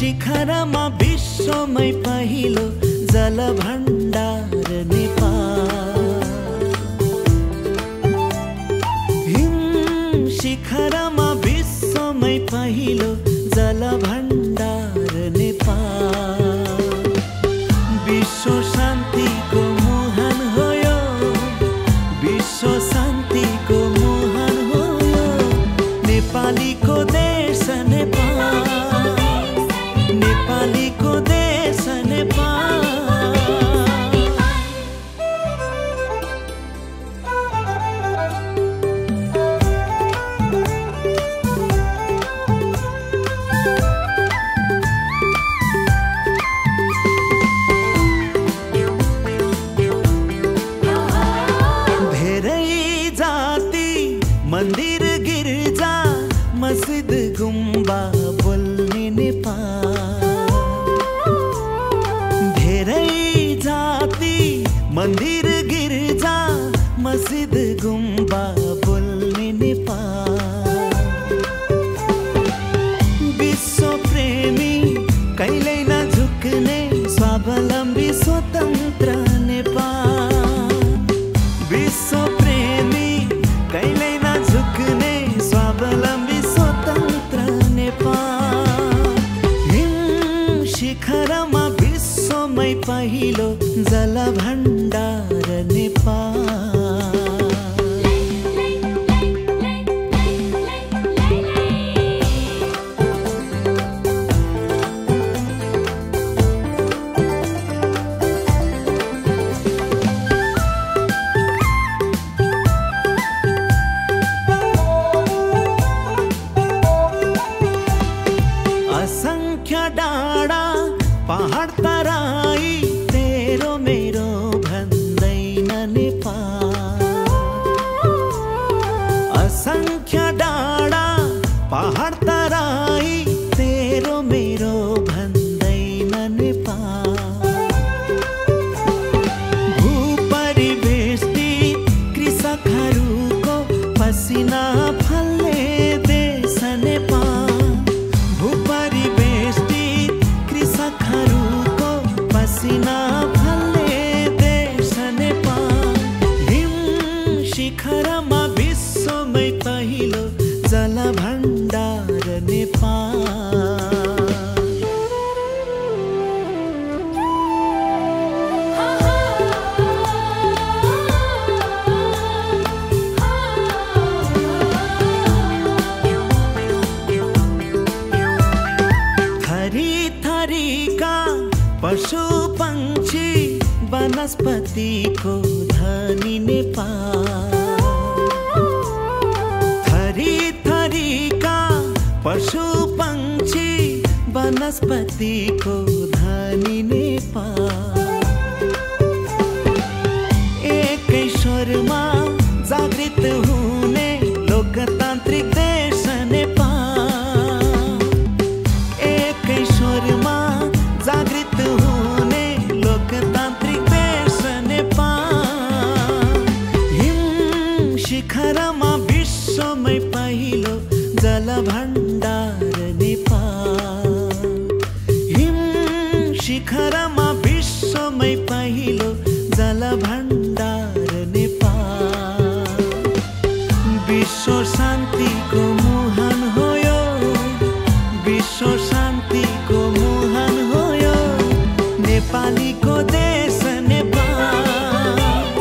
शिखरमा विश्वमै पहिलो जलभण्डार नेपाल। हिम शिखरमा विश्वमै पहिलो जलभण्डार नेपाल। विश्व शान्तिको मुहान हो यो, विश्व शान्तिको मुहान हो यो, नेपालीको देश नेपाल, नेपालीको देश नेपाल। धेरै जाति मन्दिर गिर्जा मस्जिद गुम्बा बोल्ने नेपाल। धेरै जाति मन्दिर गिर्जा मस्जिद गुम्बा बोल्ने नेपाल। विश्व प्रेमी कहिल्यै नझुक्ने स्वावलम्बी स्वतन्त्र नेपाल। विश्व प्रेमी कहिल्यै नझुक्ने स्वावलम्बी स्वतन्त्र नेपाल। हिम शिखरमा विश्वमै पहिलो जलभण्डार नेपाल। असंख्य डाँडा पहाड तराई तेरो मेरो भन्दैन नेपाल। असंख्य डाँडा पहाड तराई तेरो मेरो भन्दैन नेपाल। भूपरिवेष्टि कृषकहरूको पसिना फल्ने देश नेपाल। भूपरिवेष्टि कृषकहरूको पसिना फल्ने देश नेपाल। हिम शिखरमा विश्वमै पहिलो जलभण्डार नेपाल। थरी थरीका पशु पंक्षी वनस्पतिको धनी नेपाल। थरी थरीका पशु पंक्षी वनस्पतिको धनी नेपाल। एकै स्वरमा जागृत हुने लोकतान्त्रिक देश नेपाल। एकै स्वरमा जागृत हुने लोकतान्त्रिक देश नेपाल। हिम शिखरमा विश्वमै पहिलो जलभण्डार नेपाल। हिम शिखरमा विश्वमै पहिलो जलभण्डार नेपाल। विश्व शान्तिको मुहान हो यो, विश्व शान्तिको मुहान हो यो, नेपालीको देश नेपाल,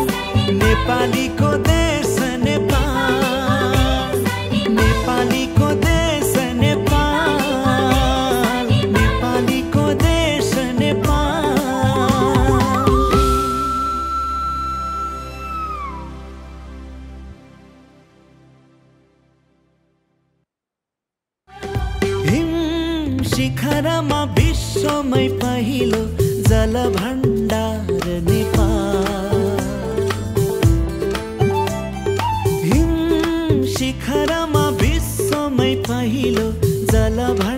नेपालीको देश नेपाल, नेपालीको देश नेपाल, नेपालीको देश नेपाल। हिम शिखरमा विश्वमै पहिलो जलभण्डार नेपाल। हिम शिखरमा विश्वमै पहिलो जलभण्डार